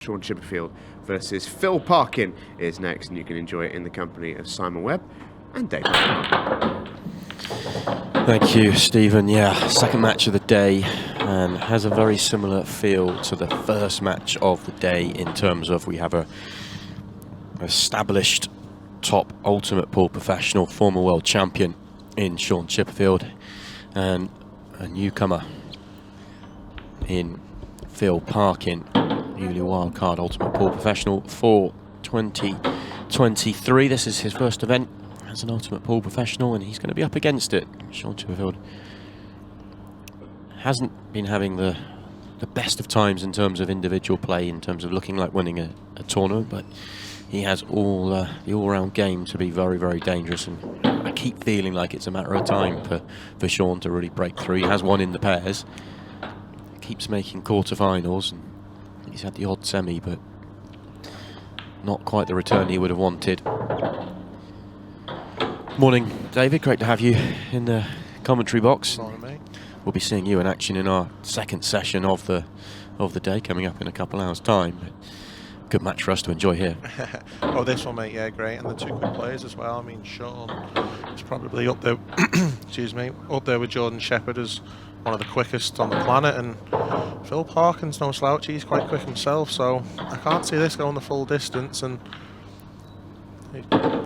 Shaun Chipperfield versus Phil Parkin is next, and you can enjoy it in the company of Simon Webb and David. Thank you, Stephen. Yeah, second match of the day, and has a very similar feel to the first match of the day in terms of we have a established top ultimate pool professional, former world champion in Shaun Chipperfield, and a newcomer in Phil Parkin, newly wildcard ultimate pool professional for 2023. This is his first event as an ultimate pool professional, and he's going to be up against it. Shaun Chipperfield hasn't been having the best of times in terms of individual play, in terms of looking like winning a tournament, but he has all the all-round game to be very, very dangerous, and I keep feeling like it's a matter of time for Shaun to really break through. He has won in the pairs, keeps making quarterfinals, and he's had the odd semi, but not quite the return he would have wanted. Morning, David. Great to have you in the commentary box. Morning, mate. We'll be seeing you in action in our second session of the day coming up in a couple hours' time. Good match for us to enjoy here. Oh, this one, mate, yeah, great. And the two good players as well. I mean, Shaun is probably up there, excuse me, up there with Jordan Shepherd as one of the quickest on the planet. And Phil Parkin's no slouch, he's quite quick himself. So I can't see this going the full distance. And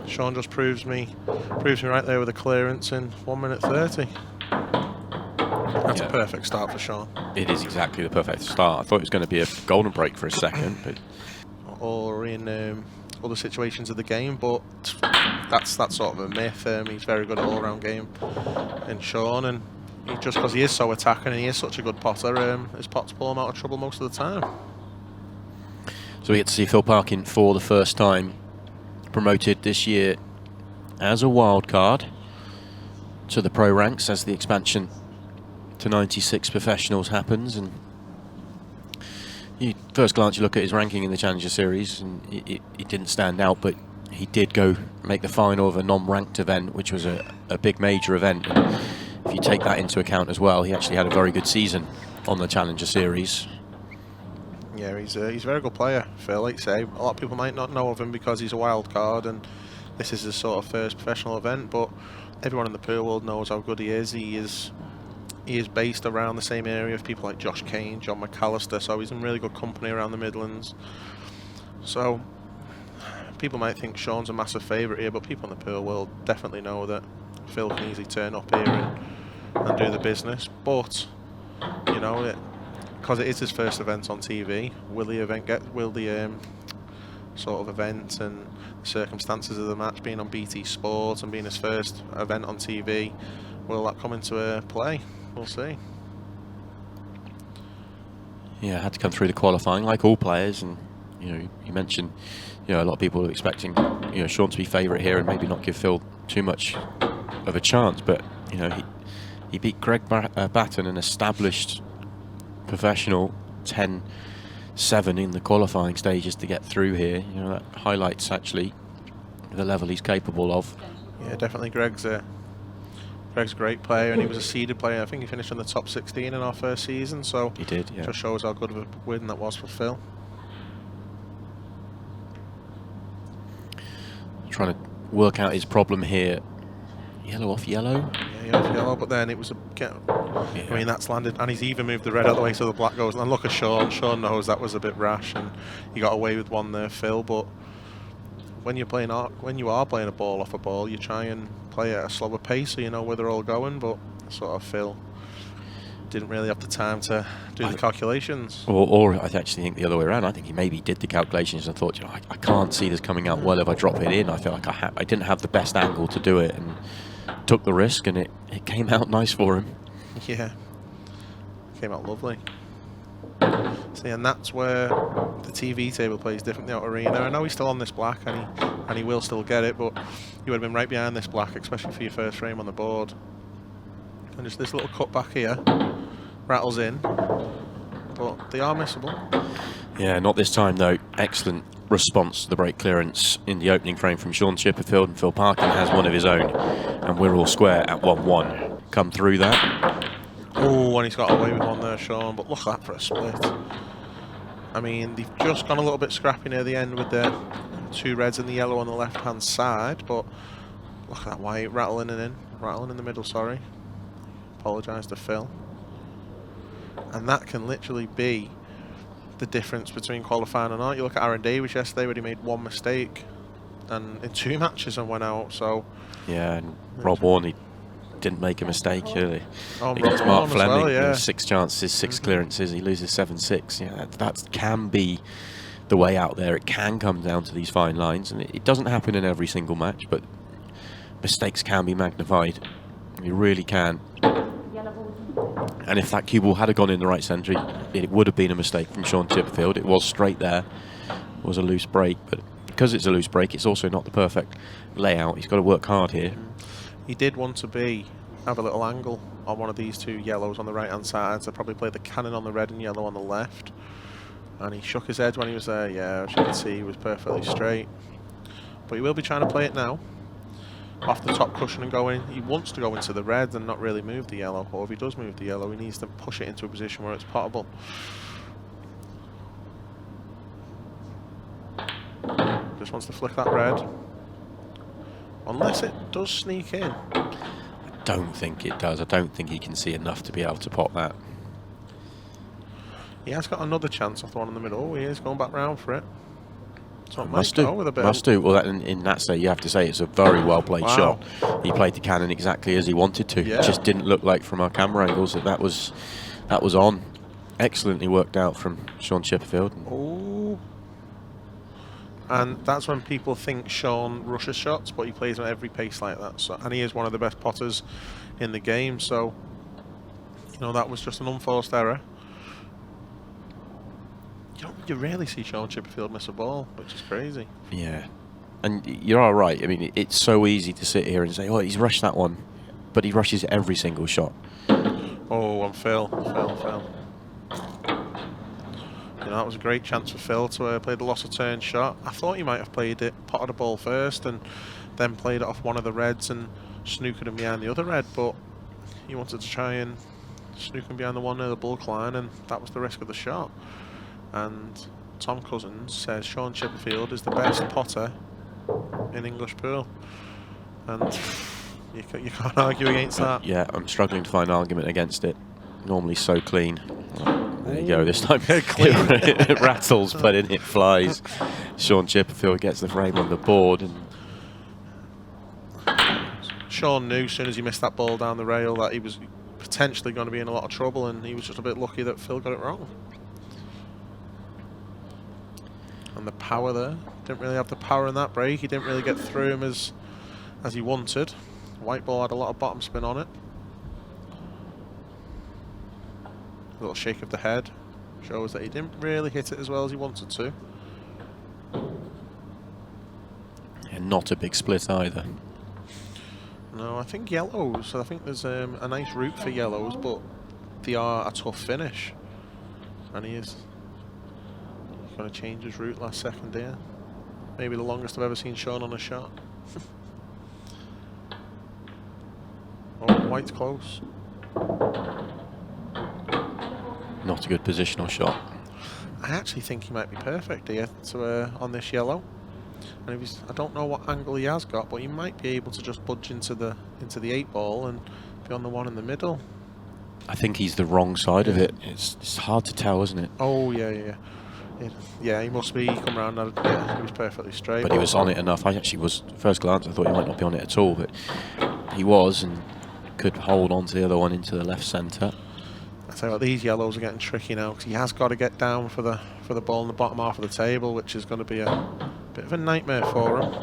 Shaun just proves me right there with a clearance in 1 minute 30. That's a perfect start for Shaun. It is exactly the perfect start. I thought it was going to be a golden break for a second, but or in other situations of the game, but that's sort of a myth. He's very good at all-round game, and Shaun, and just because he is so attacking and he is such a good potter, his pots pull him out of trouble most of the time. So we get to see Phil Parkin for the first time, promoted this year as a wild card to the pro ranks as the expansion to 96 professionals happens. And first glance, you look at his ranking in the Challenger Series, and it didn't stand out, but he did go make the final of a non-ranked event, which was a big major event. And if you take that into account as well, he actually had a very good season on the Challenger Series. Yeah, he's a very good player, Phil. Like you say, a lot of people might not know of him because he's a wild card, and this is his sort of first professional event, but everyone in the pool world knows how good he is. He is based around the same area of people like Josh Kane, John McAllister, so he's in really good company around the Midlands. So people might think Shaun's a massive favourite here, but people in the pool world definitely know that Phil can easily turn up here and do the business. But you know, because it is his first event on TV, will the sort of event and the circumstances of the match being on BT Sport and being his first event on TV, will that come into play? We'll see. Yeah, had to come through the qualifying like all players, and you mentioned a lot of people are expecting Shaun to be favourite here and maybe not give Phil too much of a chance, but he beat Greg Batten, an established professional, 10-7 in the qualifying stages to get through here. That highlights actually the level he's capable of. Yeah, definitely. Greg's a great player, and he was a seeded player. I think he finished in the top 16 in our first season, so he did. Yeah, just shows how good of a win that was for Phil. Trying to work out his problem here. Yellow off yellow. Yeah, yellow off yellow, but then it was I mean, that's landed, and he's even moved the red out of the way so the black goes. And look at Shaun. Shaun knows that was a bit rash, and he got away with one there, Phil. But when you are playing a ball off a ball, you try and play at a slower pace so you know where they're all going. But sort of Phil didn't really have the time to do the calculations. Or I actually think the other way around. I think he maybe did the calculations and thought, I can't see this coming out well if I drop it in. I feel like I didn't have the best angle to do it, and took the risk, and it came out nice for him. Yeah, came out lovely. See, and that's where the TV table plays differently out arena. I know he's still on this black, and he will still get it, but you would have been right behind this black, especially for your first frame on the board. And just this little cut back here rattles in, but they are missable. Yeah, not this time though. Excellent response to the break clearance in the opening frame from Shaun Chipperfield, and Phil Parkin has one of his own, and we're all square at 1-1. Come through that. Oh, and he's got away with one there, Shaun, but look at that for a split. I mean, they've just gone a little bit scrappy near the end with the 2 reds and the yellow on the left-hand side, but look at that white rattling in the middle, sorry. Apologise to Phil. And that can literally be the difference between qualifying and not. You look at Aaron Davis yesterday where he made 1 mistake and in 2 matches and went out, so... Yeah, and Rob Warren, he didn't make a mistake, really. Oh, Against Mark Fleming, well, yeah. 6 chances, 6 clearances, he loses 7-6. Yeah, that can be the way out there. It can come down to these fine lines, and it doesn't happen in every single match, but mistakes can be magnified. You really can. And if that cue ball had gone in the right centre, it would have been a mistake from Shaun Chipperfield. It was straight there. It was a loose break, but because it's a loose break, it's also not the perfect layout. He's got to work hard here. He did want to have a little angle on one of these 2 yellows on the right hand side, so probably play the cannon on the red and yellow on the left. And he shook his head when he was there. Yeah, as you can see, he was perfectly straight. But he will be trying to play it now. Off the top cushion and go in. He wants to go into the red and not really move the yellow. Or if he does move the yellow, he needs to push it into a position where it's potable. Just wants to flick that red. Unless it does sneak in. I don't think it does. I don't think he can see enough to be able to pop that. He has got another chance off the one in the middle. Oh, he is going back round for it. So it Must do. with a bit Must do. Well, in that state, you have to say it's a very well played shot. He played the cannon exactly as he wanted to. Yeah. It just didn't look like from our camera angles that was on. Excellently worked out from Shaun Chipperfield. Oh. And that's when people think Shaun rushes shots, but he plays at every pace like that. So, and he is one of the best potters in the game. So, you know, that was just an unforced error. You rarely see Shaun Chipperfield miss a ball, which is crazy. Yeah. And you're all right. I mean, it's so easy to sit here and say, oh, he's rushed that one. But he rushes every single shot. Oh, and Phil. You know, that was a great chance for Phil to play the loss of turn shot. I thought he might have potted the ball first and then played it off one of the reds and snookered him behind the other red, but he wanted to try and snook him behind the one near the bulk line, and that was the risk of the shot. And Tom Cousins says Shaun Chipperfield is the best potter in English pool, and you can't argue against that. Yeah, I'm struggling to find an argument against it. Normally so clean. There you go, this time it rattles, but it flies. Shaun Chipperfield gets the frame on the board. And Shaun knew as soon as he missed that ball down the rail that he was potentially going to be in a lot of trouble, and he was just a bit lucky that Phil got it wrong. And the power there, didn't really have the power in that break. He didn't really get through him as he wanted. White ball had a lot of bottom spin on it. A little shake of the head shows that he didn't really hit it as well as he wanted to. and not a big split either. No, I think yellows. I think there's a nice route for yellows, but they are a tough finish. And he's going to change his route last second here. Maybe the longest I've ever seen Shaun on a shot. Oh, white's close. Not a good positional shot. I actually think he might be perfect here to, on this yellow. And if he's, I don't know what angle he has got, but he might be able to just budge into the 8 ball and be on the one in the middle. I think he's the wrong side of it. It's hard to tell, isn't it? Oh yeah. Yeah, he must be. He come round. Yeah, he was perfectly straight. But he was on it enough. I actually was, first glance, I thought he might not be on it at all, but he was and could hold on to the other one into the left centre. I tell you what, these yellows are getting tricky now because he has got to get down for the ball in the bottom half of the table, which is going to be a bit of a nightmare for him.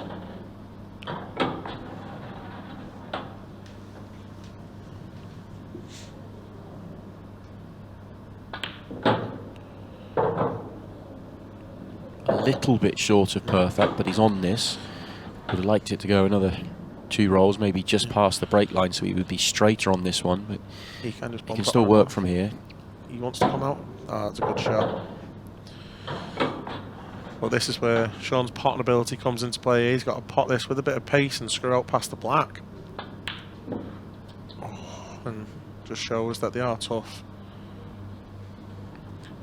A little bit short of perfect, but he's on this. Would have liked it to go another 2 rolls, maybe just past the break line, so he would be straighter on this one. But he can still work from here. He wants to come out. Ah, that's a good shot. Well, this is where Shaun's potting ability comes into play. He's got to pot this with a bit of pace and screw out past the black. Oh, and just shows that they are tough.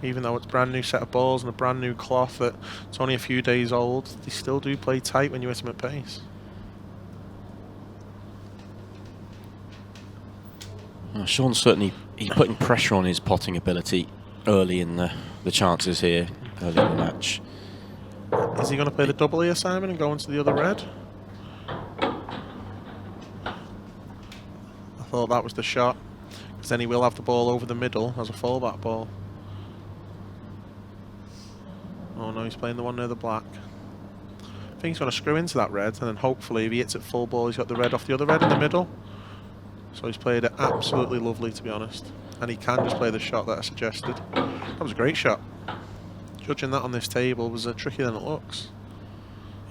Even though it's a brand new set of balls and a brand new cloth that it's only a few days old, they still do play tight when you hit them at pace. Shaun certainly, he's putting pressure on his potting ability early in the chances here, early in the match. Is he going to play the double here, Simon, and go into the other red? I thought that was the shot, because then he will have the ball over the middle as a fallback ball. Oh no, he's playing the one near the black. I think he's going to screw into that red, and then hopefully if he hits it full ball, he's got the red off the other red in the middle. So he's played it absolutely lovely, to be honest. And he can just play the shot that I suggested. That was a great shot. Judging that on this table was trickier than it looks.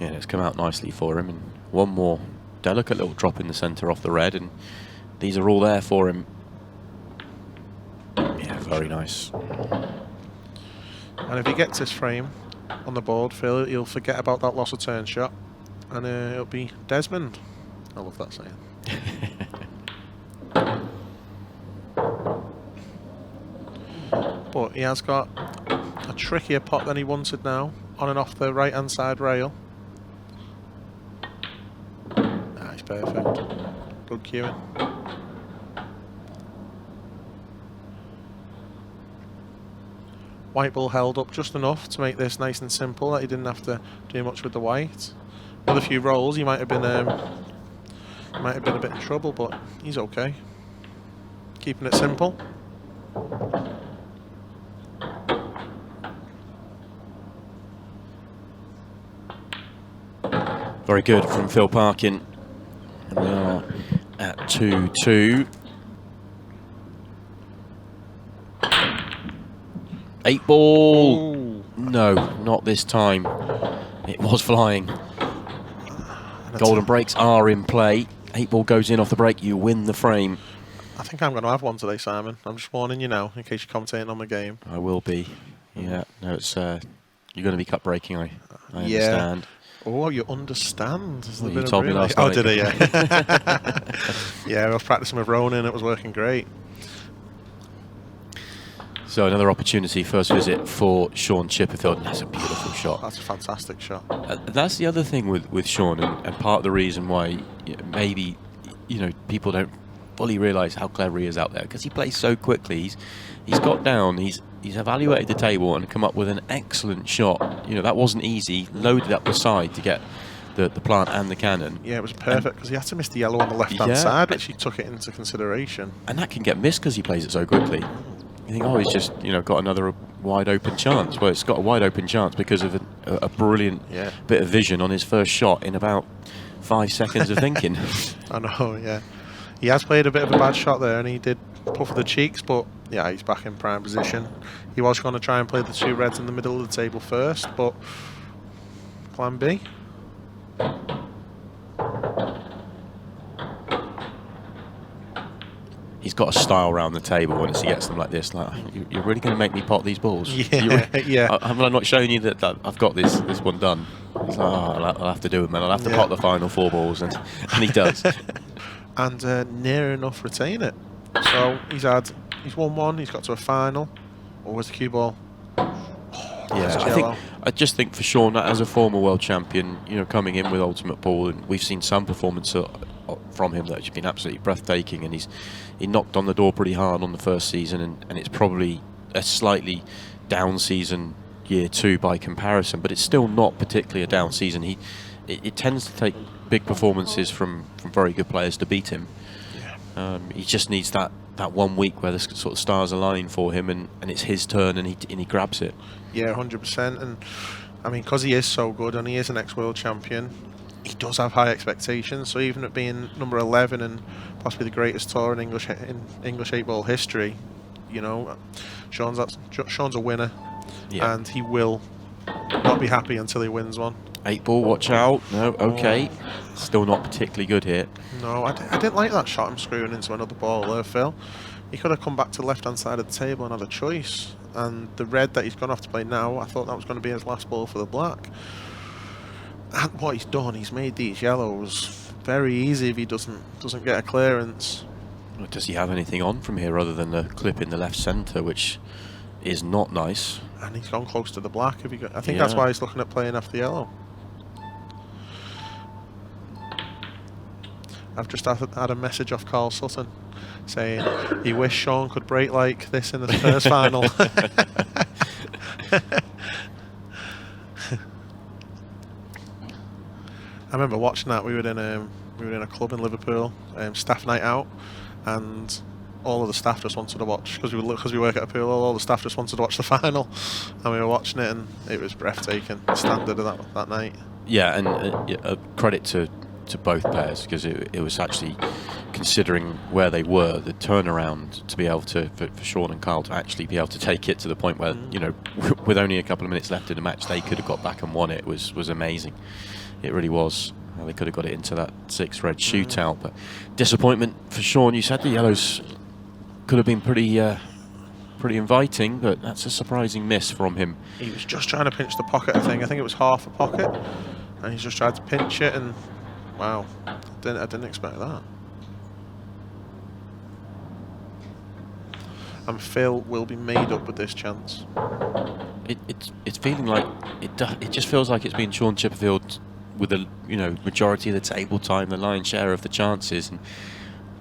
Yeah, it's come out nicely for him. And one more delicate little drop in the centre off the red, and these are all there for him. Yeah, very nice. And if he gets this frame on the board, Phil, he'll forget about that loss of turn shot. And it'll be Desmond. I love that saying. But he has got a trickier pot than he wanted now, on and off the right hand side rail. He's perfect. Good cueing. White ball held up just enough to make this nice and simple, that he didn't have to do much with the white. With a few rolls he might have been a bit in trouble, but he's okay. Keeping it simple. Very good from Phil Parkin. And we are at 2-2. 8 ball. Ooh. No, not this time. It was flying. Golden breaks are in play. 8 ball goes in off the break. You win the frame. I think I'm going to have one today, Simon. I'm just warning you now, in case you're commentating on the game. I will be. Yeah. No, it's you're going to be cut breaking. I understand. Oh, you understand. Well, you told me last night. Oh, did I? Yeah. Yeah, I was practicing with Ronan. It was working great. So another opportunity, first visit for Shaun Chipperfield, and that's a beautiful shot. That's a fantastic shot. That's the other thing with Shaun, and part of the reason why maybe people don't fully realise how clever he is out there, because he plays so quickly. He's got down, he's evaluated the table and come up with an excellent shot. That wasn't easy. Loaded up the side to get the plant and the cannon. Yeah, it was perfect, because he had to miss the yellow on the left-hand side, which he took it into consideration. And that can get missed because he plays it so quickly. You think, oh, he's just got another wide open chance. Well, it's got a wide open chance because of a brilliant bit of vision on his first shot in about 5 seconds of thinking. I know, yeah. He has played a bit of a bad shot there, and he did puff the cheeks, but yeah, he's back in prime position. He was going to try and play the 2 reds in the middle of the table first, but plan B. He's got a style around the table once he gets them like this. Like, you're really going to make me pot these balls? Yeah. I'm not showing you that I've got this one done. It's like, I'll have to do it, man. I'll have to pot the final 4 balls, and he does. And near enough retain it. So he's won 1. He's got to a final. Or was the cue ball? Yeah, I just think for Shaun, as a former world champion, coming in with ultimate ball, and we've seen some performance from him that has been absolutely breathtaking, and he knocked on the door pretty hard on the first season, and it's probably a slightly down season year 2 by comparison, but it's still not particularly a down season. It tends to take big performances from very good players to beat him. He just needs that 1 week where the sort of stars align for him, and it's his turn, and he grabs it. Yeah, 100%. And I mean, because he is so good and he is an ex-world champion, he does have high expectations. So even at being number 11 and possibly the greatest tour in English 8-ball history, Shaun's a winner, and he will not be happy until he wins one. 8-ball, watch out. No, okay. Still not particularly good here. No, I didn't like that shot. I'm screwing into another ball there, Phil. He could have come back to the left-hand side of the table and had a choice. And the red that he's gone off to play now, I thought that was going to be his last ball for the black. And what he's done, he's made these yellows very easy if he doesn't get a clearance. Does he have anything on from here other than the clip in the left centre, which is not nice. And he's gone close to the black. I think that's why he's looking at playing off the yellow. I've just had a message off Carl Sutton saying he wished Shaun could break like this in the first final. I remember watching that. We were in a club in Liverpool, staff night out, and all of the staff just wanted to watch, because we work at a pool. All the staff just wanted to watch the final, and we were watching it, and it was breathtaking. Standard of that night. Yeah, and credit to both pairs, because it was actually, considering where they were, the turnaround to be able to for Shaun and Carl to actually be able to take it to the point where you know, with only a couple of minutes left in the match, they could have got back and won it. Was amazing. It really was. They could have got it into that 6-red shootout, but disappointment for Shaun. You said the yellows could have been pretty inviting, but that's a surprising miss from him. He was just trying to pinch the pocket. I think it was half a pocket, and he's just tried to pinch it, and wow, I didn't expect that. And Phil will be made up with this chance. It's feeling like it just feels like it's been Shaun Chipperfield with the majority of the table time, the lion's share of the chances, and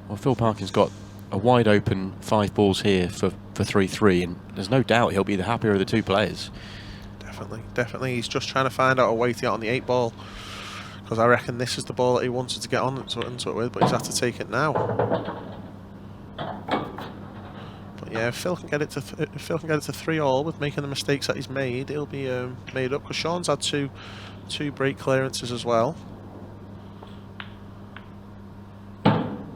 well, Phil Parkin's got a wide open 5 balls here for 3-3, and there's no doubt he'll be the happier of the two players. Definitely. He's just trying to find out a way to get on the 8 ball, because I reckon this is the ball that he wanted to get onto it with, but he's had to take it now. But yeah, if Phil can get it to 3-all with making the mistakes that he's made, he'll be made up, because Shaun's had two break clearances as well.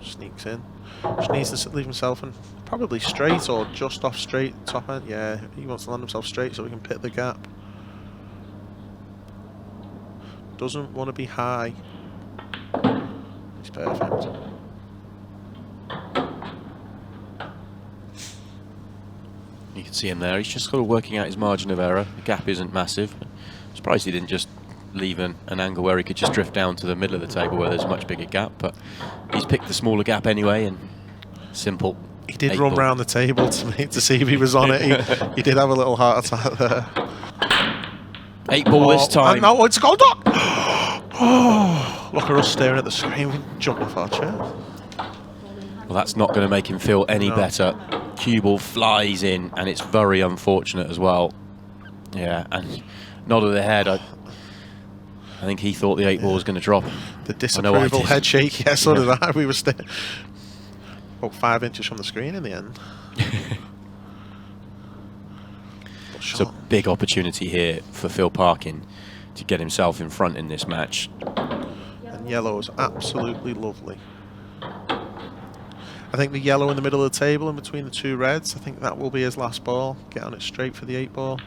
Sneaks in. Just needs to leave himself in probably straight or just off straight top end. Yeah, he wants to land himself straight so we can pit the gap. Doesn't want to be high. He's perfect. You can see him there. He's just sort of working out his margin of error. The gap isn't massive. I'm surprised he didn't just leave an angle where he could just drift down to the middle of the table where there's a much bigger gap, but he's picked the smaller gap anyway, and simple. He did run round the table to see if he was on it. He did have a little heart attack there. 8-ball this time. And now it's gone up. Oh, look at us staring at the screen. We can jump off our chair. Well, that's not going to make him feel any better. Cue ball flies in, and it's very unfortunate as well. Yeah, and nod of the head. I think he thought the 8-ball was going to drop. The disapproval head shake. Yeah, so did I. We were about 5 inches from the screen in the end. It's a big opportunity here for Phil Parkin to get himself in front in this match. And yellow is absolutely lovely. I think the yellow in the middle of the table in between the 2 reds, I think that will be his last ball. Get on it straight for the 8-ball.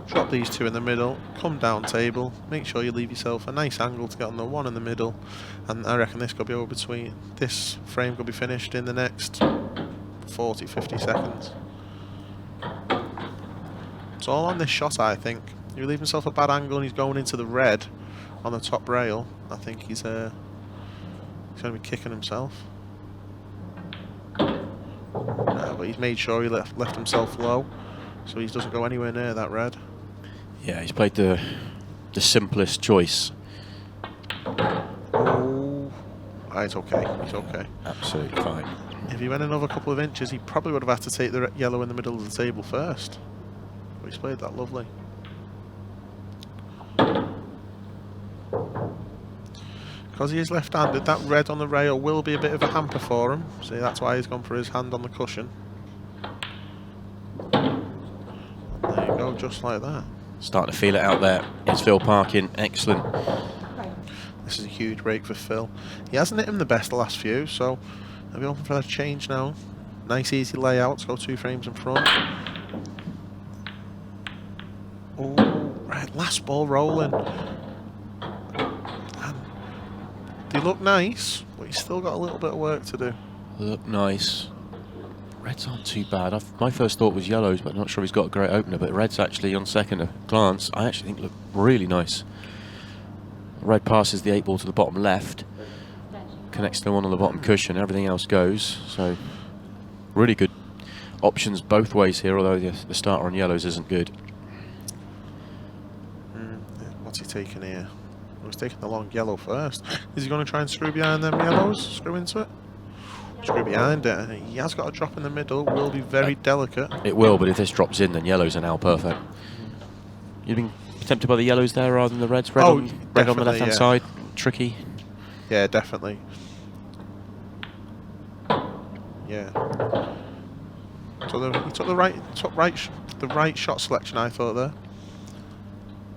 Drop these 2 in the middle, come down table, make sure you leave yourself a nice angle to get on the 1 in the middle, and I reckon this could be over between, this frame could be finished in the next 40-50 seconds. It's all on this shot, I think. You leave himself a bad angle and he's going into the red on the top rail. I think he's going to be kicking himself. No, but he's made sure he left himself low, so he doesn't go anywhere near that red. Yeah, he's played the simplest choice. Oh, it's okay. He's okay. Absolutely fine. If he went another couple of inches, he probably would have had to take the yellow in the middle of the table first. But he's played that lovely. Because he is left-handed, that red on the rail will be a bit of a hamper for him. See, that's why he's gone for his hand on the cushion. And there you go, just like that. Starting to feel it out there. It's Phil Parkin. Excellent. This is a huge break for Phil. He hasn't hit him the best the last few, so I'll be open for a change now. Nice easy layout. Let's go 2 frames in front. Oh, right, last ball rolling. And they look nice, but he's still got a little bit of work to do. Look nice. Reds aren't too bad. My first thought was yellows, but I'm not sure he's got a great opener. But reds actually, on second glance, I actually think look really nice. Red passes the 8-ball to the bottom left, connects to the one on the bottom cushion. Everything else goes. So Really good options both ways here, although the starter on yellows isn't good. What's he taking here? He's taking the long yellow first. Is he going to try and screw behind them yellows? Screw into it? Screw behind it. He has got a drop in the middle. Will be very delicate. It will, but if this drops in, then yellows are now perfect. You've been tempted by the yellows there rather than the reds? Red on the left-hand side? Tricky? Yeah, definitely. Yeah. So he took the right shot selection, I thought there.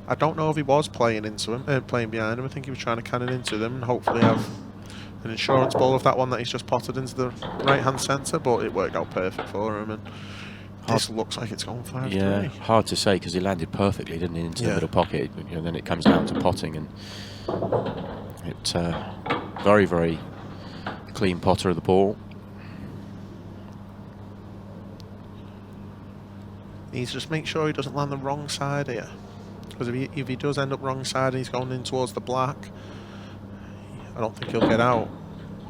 I don't know if he was playing into him, playing behind him. I think he was trying to cannon into them and hopefully have an insurance ball of that one that he's just potted into the right-hand centre, but it worked out perfect for him. And this looks like it's going 5-3. Yeah, hard to say because he landed perfectly, didn't he, into the middle pocket. You know, then it comes down to potting, and it's very, very clean potter of the ball. He's just make sure he doesn't land the wrong side here, because if he does end up wrong side and he's going in towards the black, I don't think he'll get out.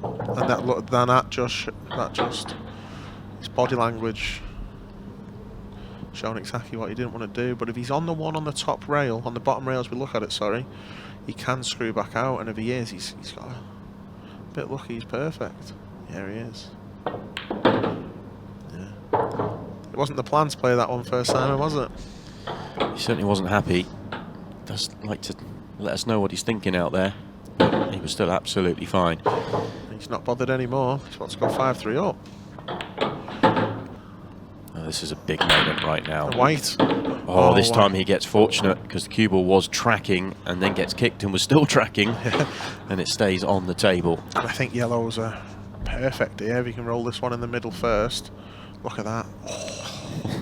And that just his body language showing exactly what he didn't want to do. But if he's on the one on the top rail, on the bottom rail as we look at it, sorry, he can screw back out. And if he is, he's got a bit lucky. He's perfect. There he is. Yeah. It wasn't the plan to play that one first time, was it? He certainly wasn't happy. Does like to let us know what he's thinking out there. But he was still absolutely fine. He's not bothered anymore. He's wants to go 5-3 up. Oh, this is a big moment right now. The white. Oh, this time he gets fortunate because the cue ball was tracking and then gets kicked and was still tracking, and it stays on the table. And I think yellows are perfect here. If you can roll this one in the middle first. Look at that.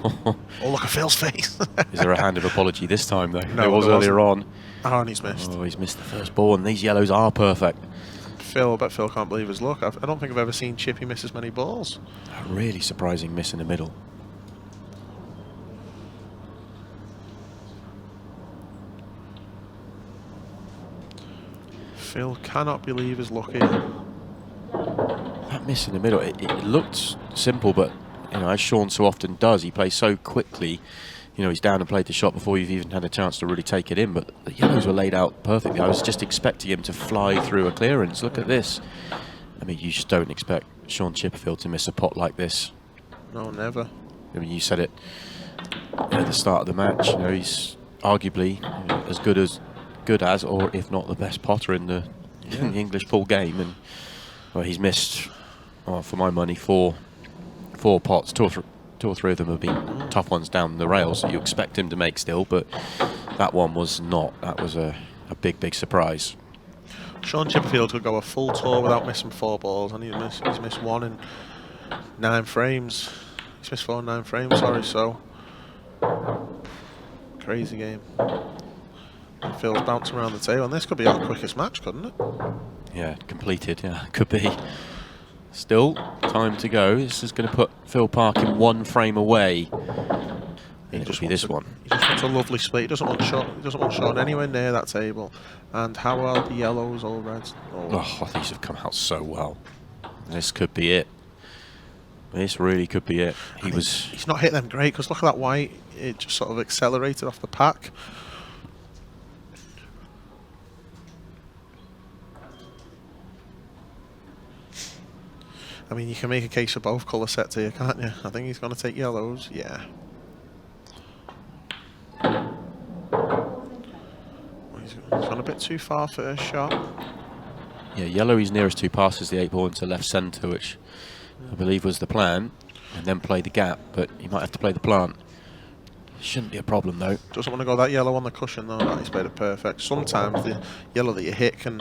Oh, look at Phil's face. Is there a hand of apology this time, though? No, there was earlier on. Oh, and he's missed. Oh, he's missed the first ball, and these yellows are perfect. I bet Phil can't believe his luck. I don't think I've ever seen Chippy miss as many balls. A really surprising miss in the middle. Phil cannot believe his luck here. That miss in the middle, it looked simple, but you know, as Shaun so often does, he plays so quickly. You know, he's down and played the shot before you've even had a chance to really take it in. But the yellows were laid out perfectly. I was just expecting him to fly through a clearance. Look at this. I mean, you just don't expect Shaun Chipperfield to miss a pot like this. No, never. I mean, you said it at the start of the match. You know, he's arguably as good as, or if not the best potter in the English pool game. And well, he's missed, for my money, four pots. Two or three of them have been tough ones down the rails that you expect him to make still, but that one was not. That was a big surprise. Shaun Chipperfield could go a full tour without missing 4 balls, and he's missed 1 in 9 frames. He's missed 4 in 9 frames, sorry, so crazy game. And Phil's bouncing around the table, and this could be our quickest match, couldn't it? Yeah, completed, yeah, could be. Still, time to go. This is going to put Phil Parkin 1 frame away. It just be this one. He just wants a lovely split. He doesn't want Shaun anywhere near that table. And how well the yellows or reds? Oh, these have come out so well. This could be it. This really could be it. He's not hit them great, because look at that white. It just sort of accelerated off the pack. I mean, you can make a case for both colour sets here, can't you? I think he's going to take yellows. Yeah. He's gone a bit too far first shot. Yeah, yellow he's nearest to passes the 8 ball into left centre, which I believe was the plan, and then play the gap, but he might have to play the plant. Shouldn't be a problem though. Doesn't want to go that yellow on the cushion though. That he's played it perfect. Sometimes the yellow that you hit can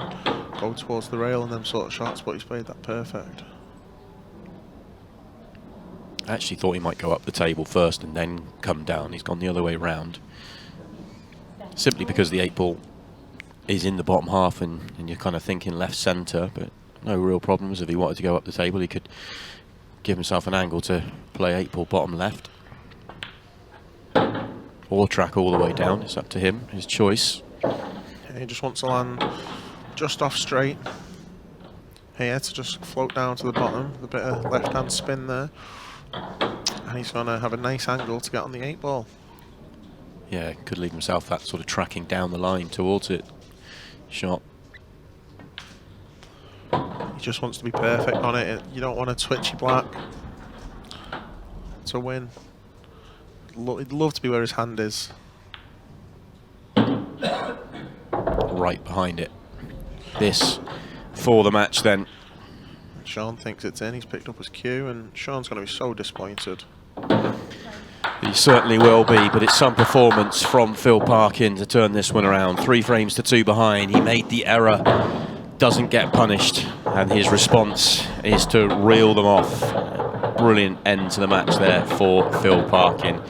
go towards the rail and them sort of shots, but he's played that perfect. I actually thought he might go up the table first and then come down. He's gone the other way round. Simply because the 8 ball is in the bottom half and you're kind of thinking left centre, but no real problems. If he wanted to go up the table, he could give himself an angle to play 8 ball bottom left. Or track all the way down. It's up to him, his choice. Yeah, he just wants to land just off straight. Here to just float down to the bottom with a bit of left-hand spin there. And he's going to have a nice angle to get on the 8 ball. Yeah, could leave himself that sort of tracking down the line towards it shot. He just wants to be perfect on it. You don't want a twitchy black to win. He'd love to be where his hand is. Right behind it. This for the match then. Shaun thinks it's in. He's picked up his cue, and Shaun's going to be so disappointed. He certainly will be, but it's some performance from Phil Parkin to turn this one around. 3 frames to 2 behind. He made the error, doesn't get punished, and his response is to reel them off. Brilliant end to the match there for Phil Parkin.